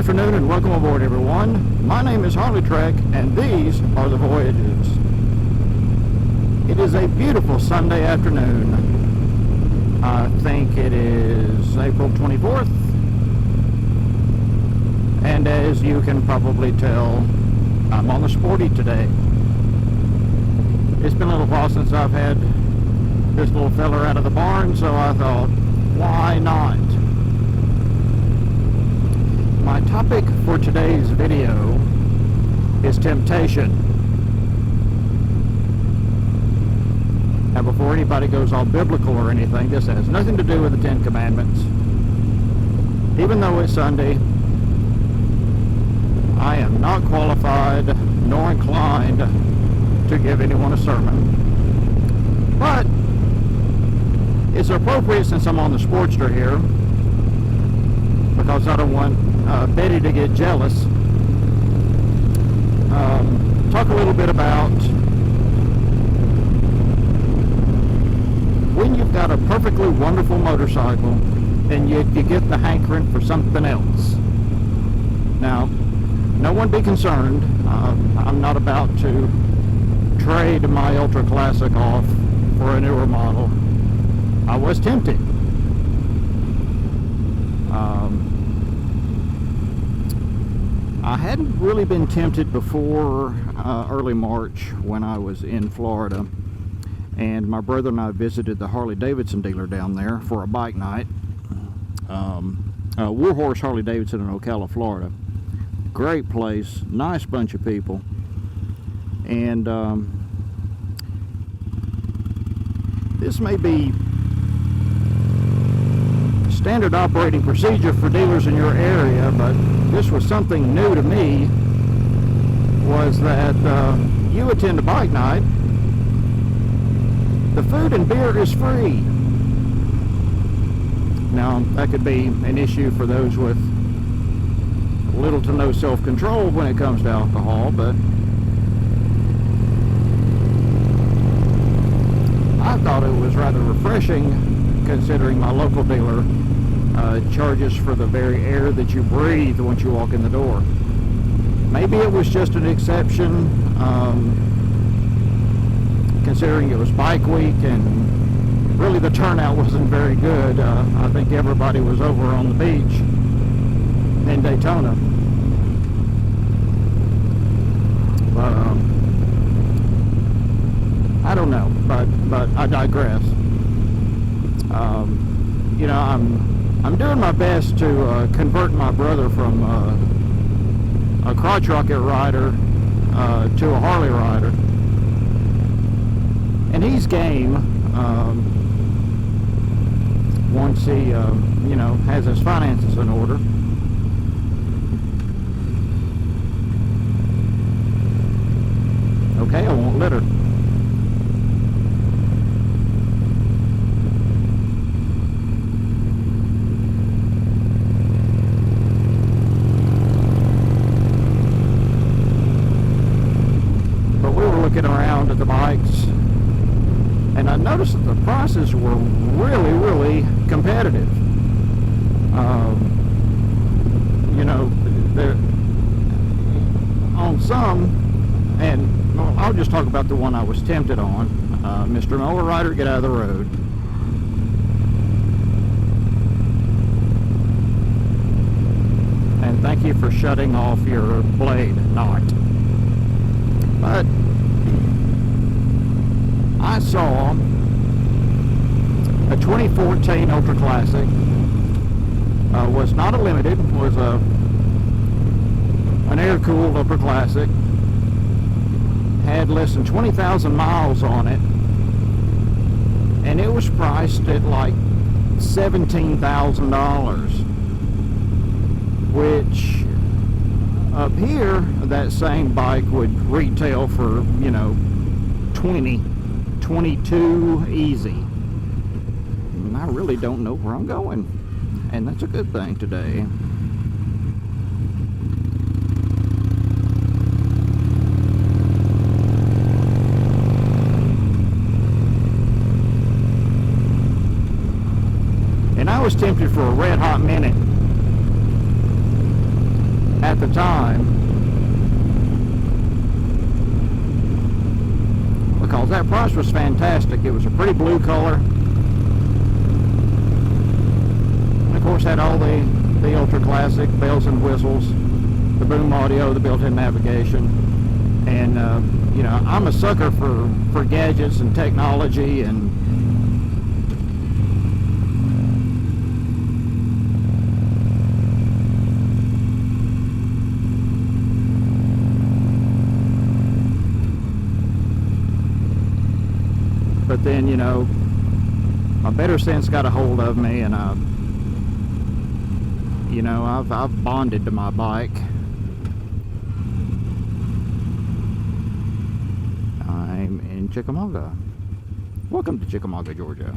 afternoon and welcome aboard, everyone. My name is HarleyTrek and these are the voyages. It is a beautiful Sunday afternoon. I think it is April 24th. And as you can probably tell, I'm on the sporty today. It's been a little while since I've had this little feller out of the barn, so I thought, why not? My topic for today's video is temptation. Now, before anybody goes all biblical or anything, this has nothing to do with the Ten Commandments. Even though it's Sunday, I am not qualified nor inclined to give anyone a sermon. But it's appropriate since I'm on the Sportster here, because I don't want Betty to get jealous. Talk a little bit about when you've got a perfectly wonderful motorcycle and you get the hankering for something else. Now, no one be concerned. I'm not about to trade my Ultra Classic off for a newer model. I was tempted. I hadn't really been tempted before early March when I was in Florida, and my brother and I visited the Harley-Davidson dealer down there for a bike night. Warhorse Harley-Davidson in Ocala, Florida. Great place, nice bunch of people, and this may be standard operating procedure for dealers in your area, but this was something new to me, was that you attend a bike night, the food and beer is free. Now, that could be an issue for those with little to no self-control when it comes to alcohol, but I thought it was rather refreshing, considering my local dealer charges for the very air that you breathe once you walk in the door. Maybe it was just an exception, considering it was bike week and really the turnout wasn't very good. I think everybody was over on the beach in Daytona. But I don't know, but I digress. You know, I'm doing my best to convert my brother from a crotch rocket rider to a Harley rider, and he's game once he you know, has his finances in order. Okay, I won't litter. But we were looking around at the bikes, and I noticed that the prices were really competitive. You know, they're on some, and well, I'll just talk about the one I was tempted on. Mr. Mower Rider, get out of the road. And thank you for shutting off your blade knot. But I saw a 2014 Ultra Classic. Was not a limited, was an air-cooled Ultra Classic. Had less than 20,000 miles on it, and it was priced at like $17,000, which up here that same bike would retail for, you know, 22 easy. And I really don't know where I'm going, and that's a good thing today. And I was tempted for a red hot minute at the time, because that price was fantastic. It was a pretty blue color, and of course had all the ultra classic bells and whistles, the boom audio, the built-in navigation, and you know, I'm a sucker for gadgets and technology, and but then, you know, my better sense got a hold of me, and you know, I've bonded to my bike. I'm in Chickamauga. Welcome to Chickamauga, Georgia.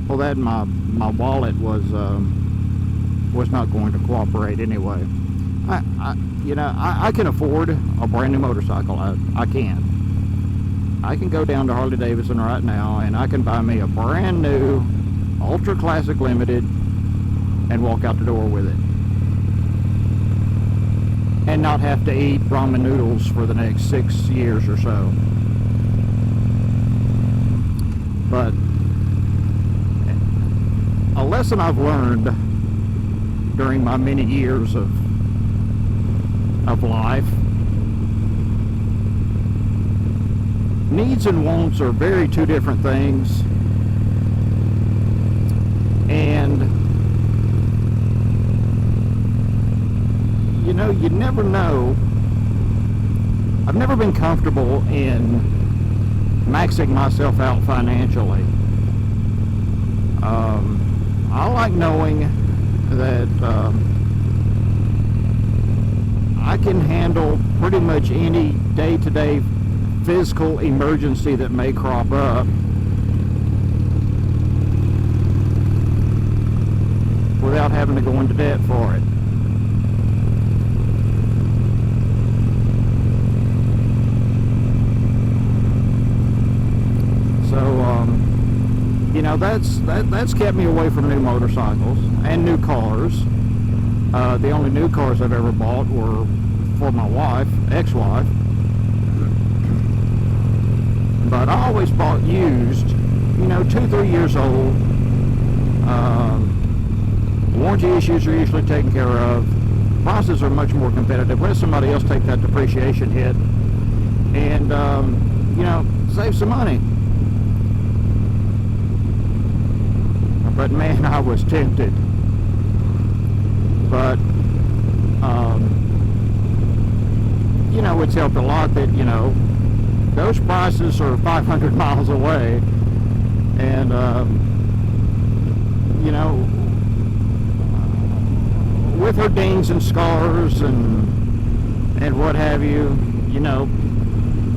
Well, that my wallet was not going to cooperate anyway. You know, I can afford a brand new motorcycle. I can. I can go down to Harley-Davidson right now and I can buy me a brand new Ultra Classic Limited and walk out the door with it, and not have to eat ramen noodles for the next 6 years or so. But a lesson I've learned during my many years of life: needs and wants are very two different things, and you know, you never know. I've never been comfortable in maxing myself out financially. I like knowing that I can handle pretty much any day-to-day physical emergency that may crop up without having to go into debt for it. So, you know, that's kept me away from new motorcycles and new cars. The only new cars I've ever bought were for my wife, ex-wife. But I always bought used, you know, 2-3 years old. Warranty issues are usually taken care of. Prices are much more competitive. Let somebody else take that depreciation hit and, you know, save some money. But man, I was tempted. But you know, it's helped a lot that, you know, those prices are 500 miles away, and you know, with her dings and scars and what have you, you know,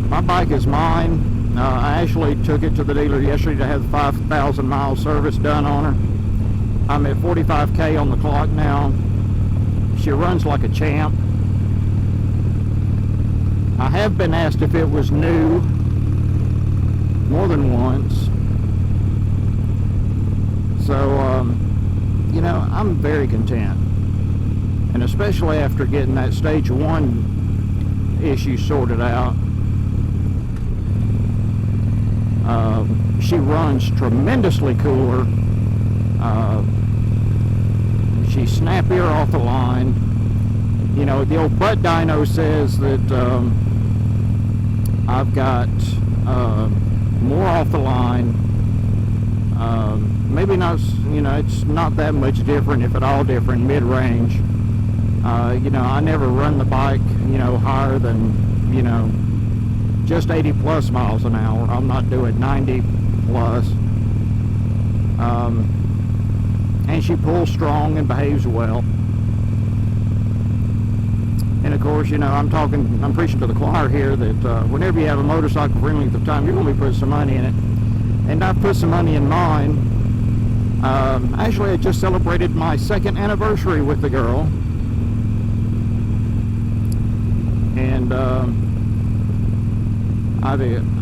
my bike is mine. I actually took it to the dealer yesterday to have the 5,000 mile service done on her. I'm at 45K on the clock now. She runs like a champ. I have been asked if it was new more than once. So, you know, I'm very content. And especially after getting that stage 1 issue sorted out. She runs tremendously cooler. She's snappier off the line. You know, the old butt dyno says that I've got more off the line. Maybe not, you know, it's not that much different, if at all different, mid-range. You know, I never run the bike, you know, higher than, you know, just 80 plus miles an hour. I'm not doing 90 plus. And she pulls strong and behaves well. And of course, you know, I'm preaching to the choir here that whenever you have a motorcycle for any length of time, you're going to be putting some money in it. and I've put some money in mine. Actually, I just celebrated my 2nd anniversary with the girl, and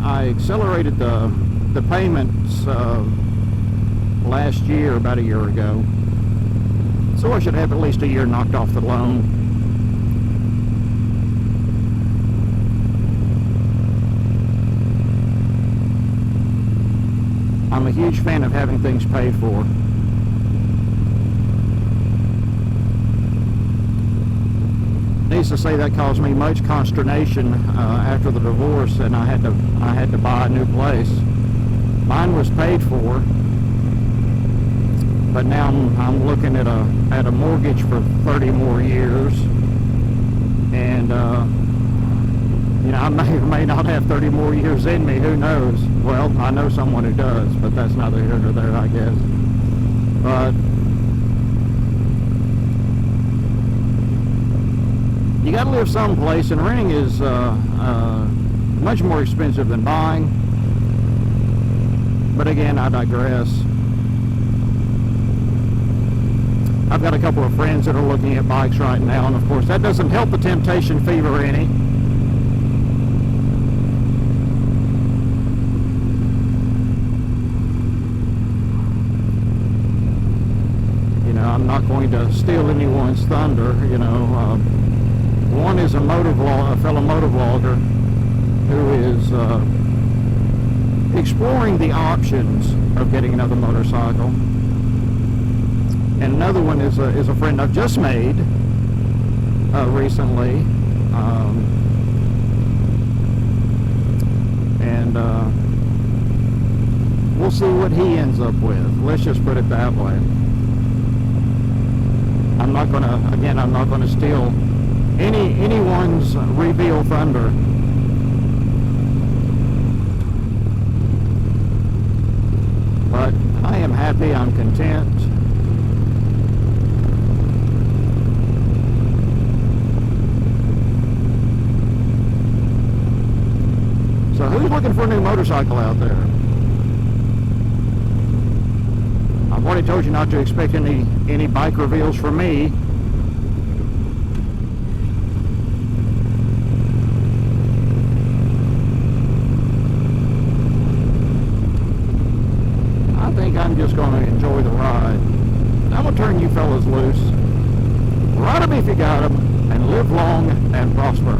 I accelerated the payments last year, about a year ago, so I should have at least a year knocked off the loan. I'm a huge fan of having things paid for. Needless to say, that caused me much consternation after the divorce, and I had to buy a new place. Mine was paid for, but now I'm looking at a mortgage for 30 more years, and you know, I may or may not have 30 more years in me. Who knows? Well, I know someone who does, but that's neither here nor there, I guess. But you got to live someplace, and renting is much more expensive than buying. But again, I digress. I've got a couple of friends that are looking at bikes right now, and of course that doesn't help the temptation fever any. You know, I'm not going to steal anyone's thunder. You know, one is a fellow motovlogger who is exploring the options of getting another motorcycle, and another one is a friend I've just made recently, and we'll see what he ends up with. Let's just put it that way. I'm not gonna steal anyone's reveal thunder. But I am happy, I'm content. So who's looking for a new motorcycle out there? I've already told you not to expect any bike reveals from me. I'm just going to enjoy the ride. I'm going to turn you fellas loose. Ride them if you got them, and live long and prosper.